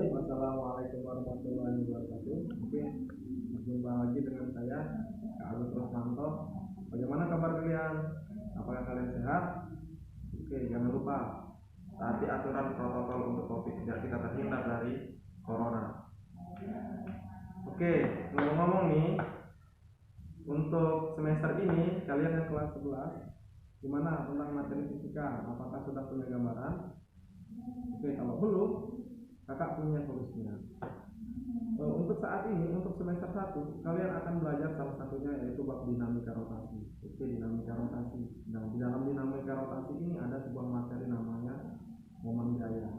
Wassalamualaikum warahmatullahi wabarakatuh. Oke, berjumpa lagi dengan saya, Kak Agus Rosmanto. Bagaimana kabar kalian? Apakah kalian sehat? Oke, jangan lupa taati aturan protokol untuk COVID biar kita terhindar dari corona. Oke, ngomong-ngomong nih, untuk semester ini kalian yang kelas 11 gimana tentang materi fisika? Apakah sudah punya gambaran? Oke, kalau belum, kakak punya solusinya. Untuk saat ini, untuk semester 1, kalian akan belajar salah satunya yaitu bab dinamika rotasi. Oke, dinamika rotasi. Nah, di dalam dinamika rotasi ini ada sebuah materi namanya momen gaya.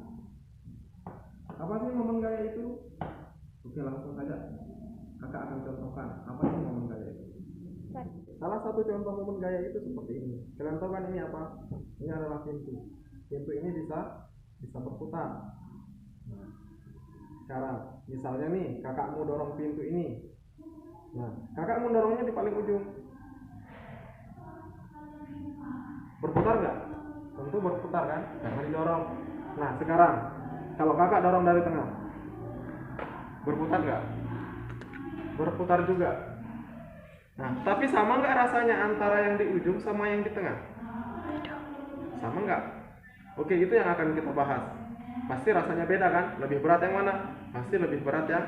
Apa sih momen gaya itu? Oke, langsung saja. Kakak akan contohkan apa sih momen gaya itu. Salah satu contoh momen gaya itu seperti ini. Kalian tahu kan ini apa? Ini adalah pintu. Pintu ini bisa berputar. Nah, sekarang misalnya nih kakak mau dorong pintu ini. Nah, kakak mau dorongnya di paling ujung. Berputar nggak? Tentu berputar kan? Karena didorong. Nah, sekarang kalau kakak dorong dari tengah, berputar nggak? Berputar juga. Nah, tapi sama nggak rasanya antara yang di ujung sama yang di tengah? Sama nggak? Oke, itu yang akan kita bahas. Pasti rasanya beda kan? Lebih berat yang mana? Pasti lebih berat yang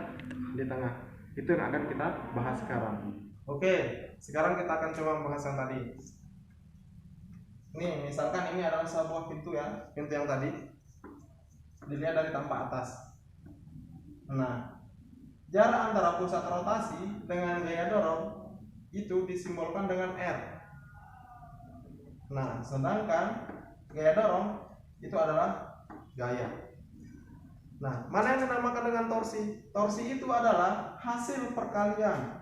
di tengah. Itu yang akan kita bahas sekarang. Oke, sekarang kita akan coba membahas yang tadi. Nih, misalkan ini adalah sebuah pintu ya, pintu yang tadi. Dilihat dari tampak atas. Nah, jarak antara pusat rotasi dengan gaya dorong itu disimbolkan dengan R. Nah, sedangkan gaya dorong itu adalah gaya. Nah, mana yang dinamakan dengan torsi? Torsi itu adalah hasil perkalian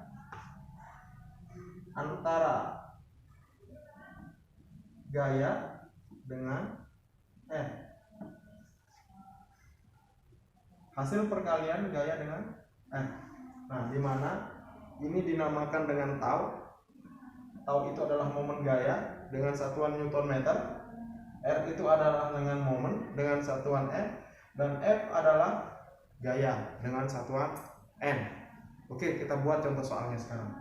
antara gaya dengan R. Hasil perkalian gaya dengan R. Nah, di mana ini dinamakan dengan tau. Tau itu adalah momen gaya dengan satuan Newton meter. R itu adalah dengan momen dengan satuan N, dan F adalah gaya dengan satuan N. Oke, kita buat contoh soalnya sekarang.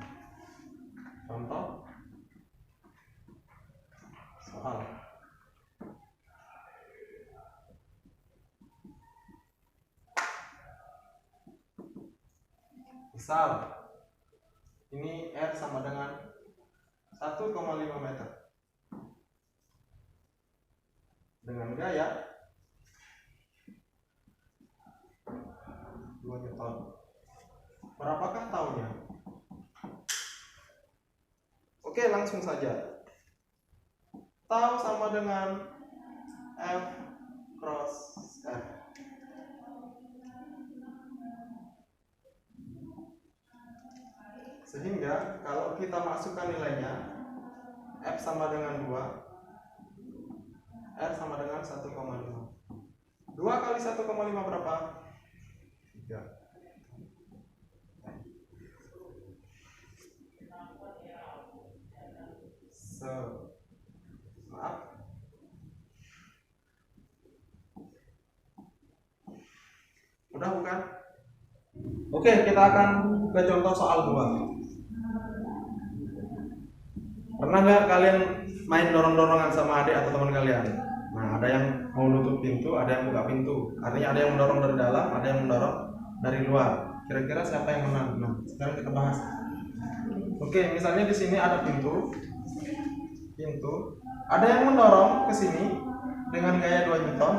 Contoh soal. Misal ini R sama dengan 1,5 meter dengan gaya 2 Newton. Berapakah taunya? Oke, langsung saja. Tau sama dengan F cross F. Sehingga kalau kita masukkan nilainya, F sama dengan 2, R sama dengan 1,5. 2 kali 1,5 berapa? 3. Maaf. Mudah bukan? Oke, kita akan ke contoh soal 2. Pernah nggak kalian main dorong-dorongan sama adik atau teman kalian? Nah, ada yang mau nutup pintu, ada yang buka pintu. Artinya ada yang mendorong dari dalam, ada yang mendorong dari luar. Kira-kira siapa yang menang? Nah, sekarang kita bahas. Oke, misalnya di sini ada pintu. Ada yang mendorong ke sini dengan gaya 2 Newton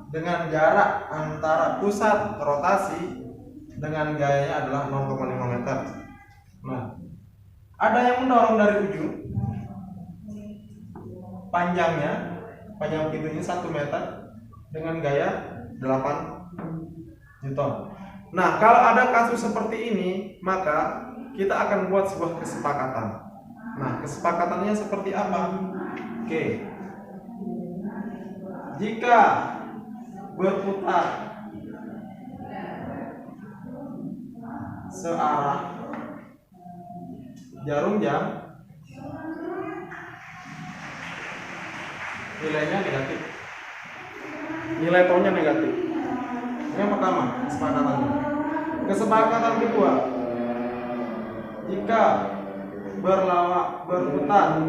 dengan jarak antara pusat rotasi dengan gayanya adalah 0,5 meter. Nah, ada yang mendorong dari ujung, panjang pintunya 1 meter dengan gaya 8 Newton. Nah, kalau ada kasus seperti ini, maka kita akan buat sebuah kesepakatan. Nah, kesepakatannya seperti apa? Oke. Jika berputar searah jarum jam, nilainya negatif. Nilai taunya negatif. Ini pertama kesepakatannya. Kesepakatan kedua, jika berputar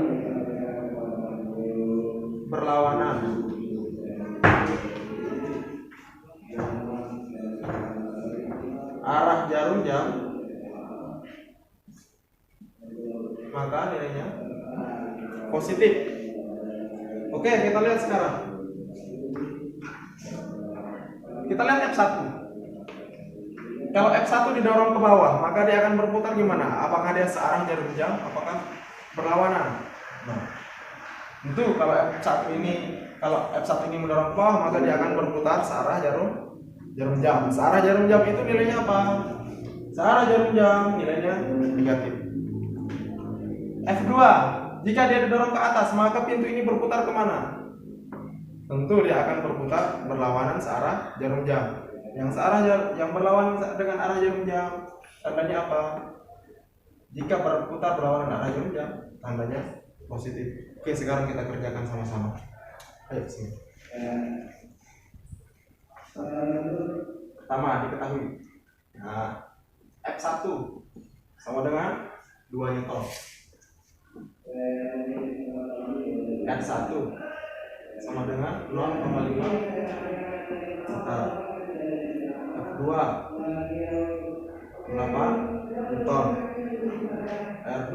berlawanan arah jarum jam, maka nilainya positif. Oke, kita lihat sekarang. Kita lihat F1. Kalau F1 didorong ke bawah, maka dia akan berputar gimana? Apakah dia searah jarum jam? Apakah berlawanan? Nah, itu kalau F1 ini mendorong ke bawah, maka dia akan berputar searah jarum jam. Searah jarum jam itu nilainya apa? Searah jarum jam nilainya negatif. F2, jika dia didorong ke atas, maka pintu ini berputar kemana? Tentu dia akan berputar berlawanan searah jarum jam. Yang berlawanan dengan arah jarum jam, tandanya apa? Jika berputar berlawanan arah jarum jam, tandanya positif. Oke, sekarang kita kerjakan sama-sama. Ayo sini. Pertama diketahui. Nah, F1 sama dengan 2 Newton. F1 sama dengan 0,5 meter. F2 8 Newton. R2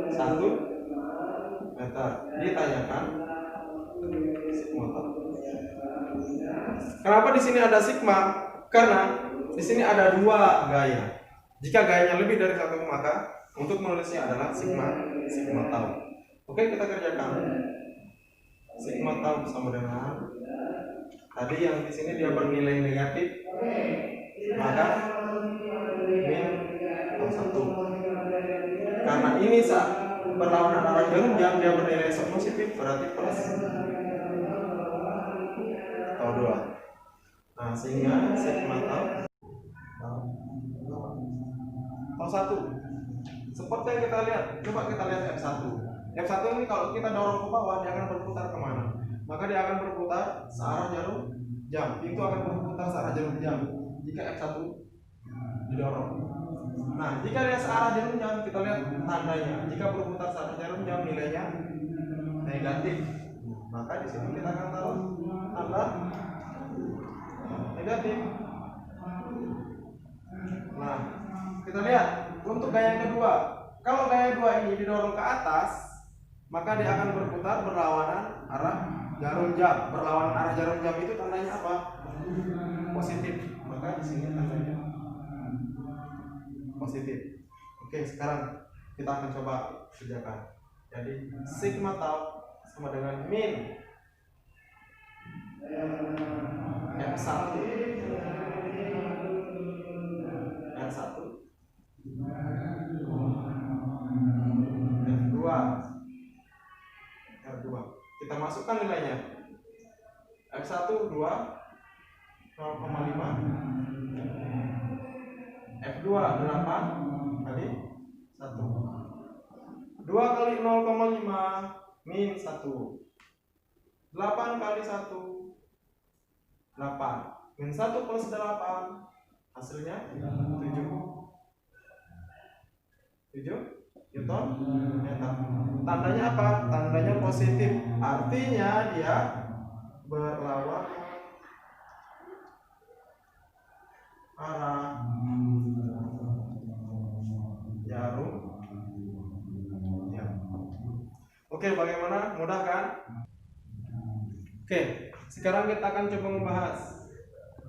1 meter. Ditanyakan sigma tau. Kenapa di sini ada sigma? Karena di sini ada 2 gaya. Jika gayanya lebih dari 1, maka untuk menulisnya adalah sigma tau. Oke, kita kerjakan. Sigma tau sama dengan tadi yang di sini dia bernilai negatif, maka min tau 1. Karena ini saat berlawanan arah jarum jam dia bernilai positif, berarti plus tau 2. Nah, sehingga sigma tau 1. Seperti yang kita lihat, coba kita lihat F1. F1 ini kalau kita dorong ke bawah, dia akan berputar kemana? Maka dia akan berputar searah jarum jam. Pintu akan berputar searah jarum jam jika F1 didorong. Nah, jika dia searah jarum jam, kita lihat tandanya. Jika berputar searah jarum jam, nilainya negatif. Maka di sini kita akan taruh tanda negatif. Nah, kita lihat untuk gaya kedua. Kalau gaya 2 ini didorong ke atas, maka dia akan berputar berlawanan arah jarum jam. Berlawanan arah jarum jam itu tandanya apa? Positif. Maka di sini tandanya positif. Oke, sekarang kita akan coba kerjakan. Jadi sigma tau sama dengan min F1 R2. Kita masukkan nilainya. F1 2 0,5, F2 8 kali 1. 2 kali 0,5 min 1. 8 kali 1 8. Min 1 plus 8 hasilnya 7 Newton meter. Tandanya apa? Tandanya positif. Artinya dia berlawanan arah jarum jam. Oke, bagaimana? Mudah kan? Oke, sekarang kita akan coba membahas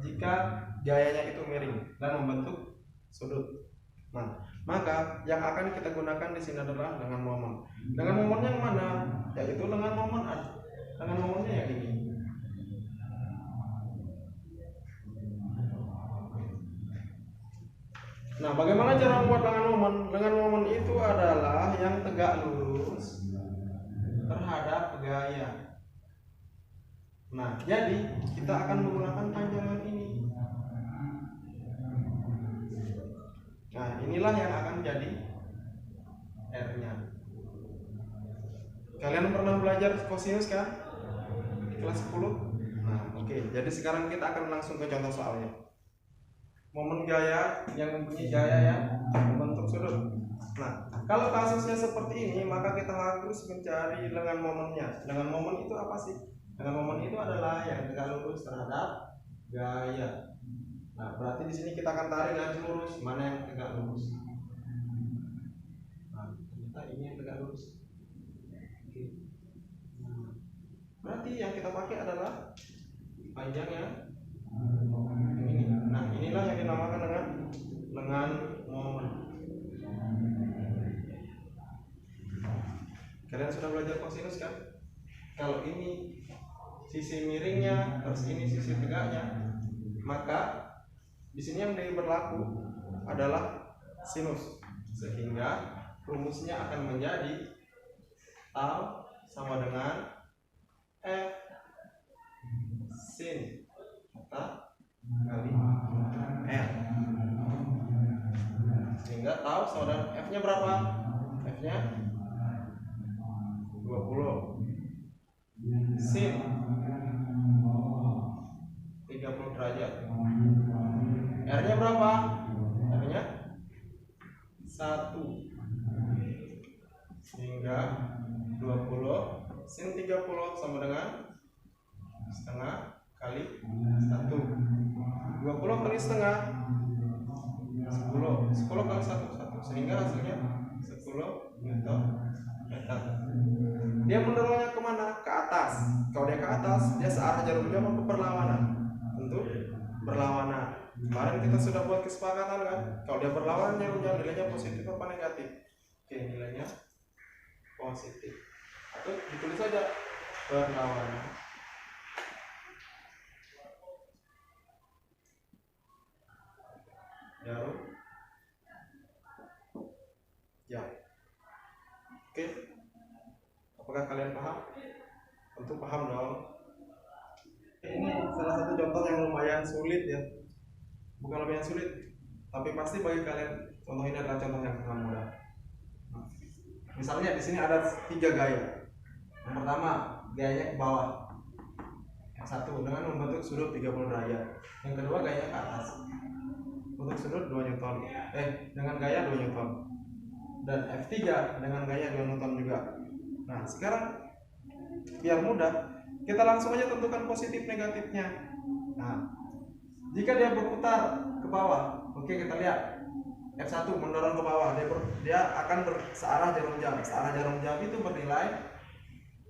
jika gayanya itu miring dan membentuk sudut. Nah, maka yang akan kita gunakan di sini adalah lengan momon. Lengan momon yang mana? Yaitu lengan momennya yang ini. Nah, bagaimana cara membuat lengan momon? Lengan momon itu adalah yang tegak lurus terhadap gaya. Nah, jadi kita akan menggunakan panjangan ini. Nah, inilah yang akan jadi R-nya. Kalian pernah belajar kosinus kan? Di kelas 10? Nah, oke. Jadi sekarang kita akan langsung ke contoh soalnya. momen gaya yang mempunyai gaya yang membentuk sudut. Nah, kalau kasusnya seperti ini, maka kita harus mencari lengan momennya. Lengan momen itu apa sih? Lengan momen itu adalah yang tegak lurus terhadap gaya. Nah, berarti di sini kita akan tarik garis lurus. Mana yang tegak lurus? Nah, ternyata ini yang tegak lurus. Oke. Nah, berarti yang kita pakai adalah panjang yang ini. Nah, inilah yang dinamakan dengan lengan momen. Kalian sudah belajar kosinus kan? Kalau ini sisi miringnya, terus ini sisi tegaknya, maka di sini yang berlaku adalah sinus, sehingga rumusnya akan menjadi tau sama dengan F sin theta kali R, sehingga tau sama dengan F nya berapa? F nya 20, sin 30 derajat, R nya berapa? R nya 1, sehingga 20 sin 30 sama dengan setengah kali 1. 20 kali setengah 10 kali 1, sehingga hasilnya 10 Newton meter. Dia mendorongnya kemana? Ke atas. Kalau dia ke atas, dia searah jarum jam atau berlawanan? Tentu berlawanan. Kemarin kita sudah buat kesepakatan kan? Kalau dia berlawanan jarum jam, nilainya positif apa negatif? Oke, nilainya positif. Atau ditulis saja berlawanan. Jarum jam. Oke. Apakah kalian paham? Tentu paham dong. Ini salah satu contoh yang lumayan sulit ya. Bukan lumayan sulit, tapi pasti bagi kalian contoh ini adalah contoh yang sangat mudah. Nah, misalnya di sini ada 3 gaya. Yang pertama, gayanya ke bawah. Yang satu dengan membentuk sudut 30 derajat. Yang kedua gayanya ke atas. Untuk sudut 2 Newton. Dengan gaya 2 Newton. Dan F3 dengan gaya 2 Newton juga. Nah, sekarang biar mudah, kita langsung aja tentukan positif negatifnya. Nah, jika dia berputar ke bawah, oke, kita lihat F1 mendorong ke bawah, dia akan searah jarum jam. Searah jarum jam itu bernilai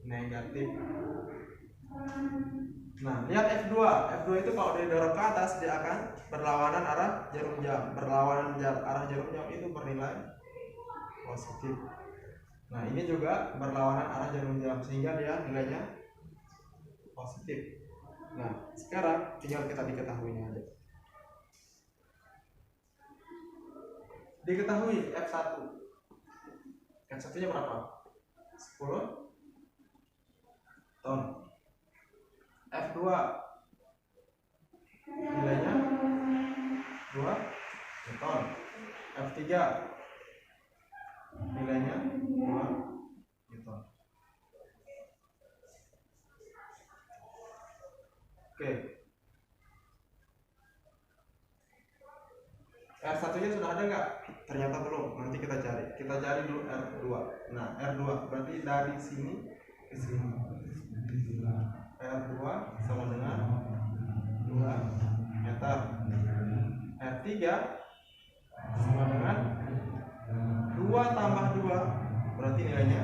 negatif. Nah, lihat F2. F2 itu kalau dia dorong ke atas, dia akan berlawanan arah jarum jam. Berlawanan arah jarum jam itu bernilai positif. Nah, ini juga berlawanan arah jarum jam, sehingga dia nilainya positif. Nah, sekarang tinggal kita diketahuinya aja. Diketahui F1. F1 nya berapa? 10 ton. F2 nilainya 2 Newton. F3 nilainya 2 Newton. Oke. R1 nya sudah ada nggak? Ternyata belum. Nanti kita cari. Kita cari dulu R2. Nah, R2 berarti dari sini ke sini. R2 sama dengan 2 meter. R3 sama dengan 2 tambah 2, berarti nilainya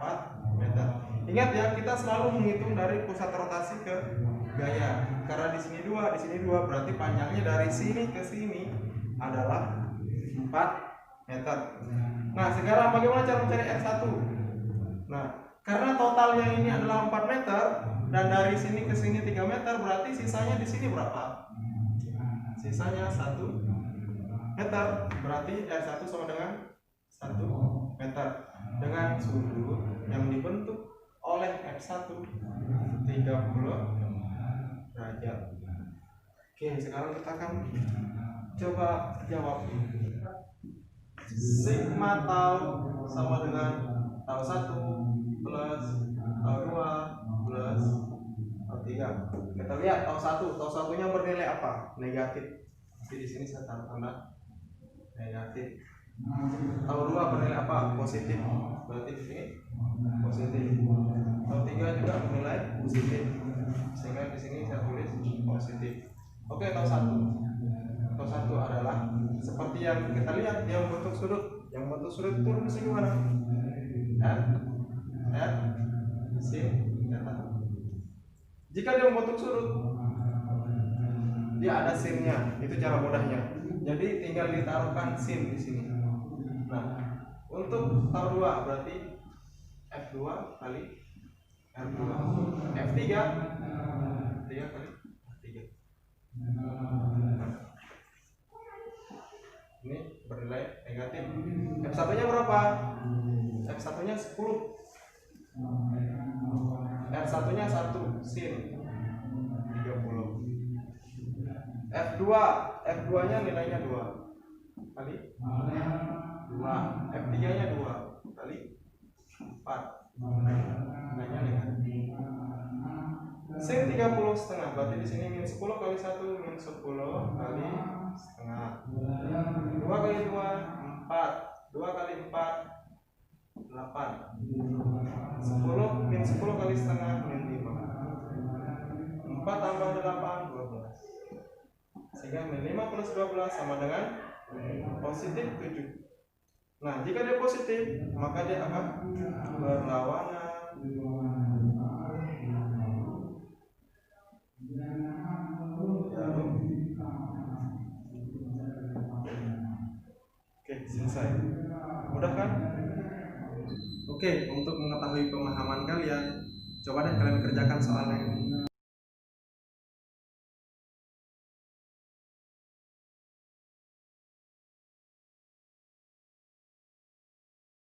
4 meter. Ingat ya, kita selalu menghitung dari pusat rotasi ke gaya. Karena di sini 2, di sini 2, berarti panjangnya dari sini ke sini adalah 4 meter. Nah, sekarang bagaimana cara mencari R1? Nah, karena totalnya ini adalah 4 meter dan dari sini ke sini 3 meter, berarti sisanya di sini berapa? Sisanya 1 meter. Berarti R1 sama dengan 1 meter dengan sudut yang dibentuk oleh F1 30 derajat. Oke, sekarang kita akan coba jawab. Sigma tau sama dengan tau 1 plus tau 2 plus tau 3. Kita lihat tau 1, tau 1 nya bernilai apa? Negatif. Jadi di sini saya taruh tanda negatif. Tahu 2 bernilai apa? Positif. Berarti di sini positif. Tahu 3 juga bernilai positif. Sehingga di sini saya tulis positif. Oke, tahu 1. Tahu 1 adalah seperti yang kita lihat, dia membentuk sudut. Yang membentuk sudut itu rumusnya gimana? R sin theta. Jika dia membentuk sudut, dia ada sinnya. Itu cara mudahnya. Jadi tinggal ditaruhkan sin di sini. Nah, untuk tahu 2 berarti F2 kali R2. F3 kali R3. Ini bernilai negatif. F1 nya berapa? F1 nya 10. R1 nya 1 sin 30. F2 nya nilainya 2 kali 2. F3 nya 2 kali 4. Nilainya negatif. Sin 30 setengah, berarti di sini min 10 kali 1 min 10 kali setengah. 2 kali 2 4. 2 kali 4 8. 10 min 10 kali setengah min 5. 4 tambah 8 12. Sehingga min 5 plus 12 sama dengan positif 7. Nah, jika dia positif, maka dia akan berlawanan. Oke, selesai. Mudah kan? Oke, untuk mengetahui pemahaman kalian, coba deh kalian kerjakan soal yang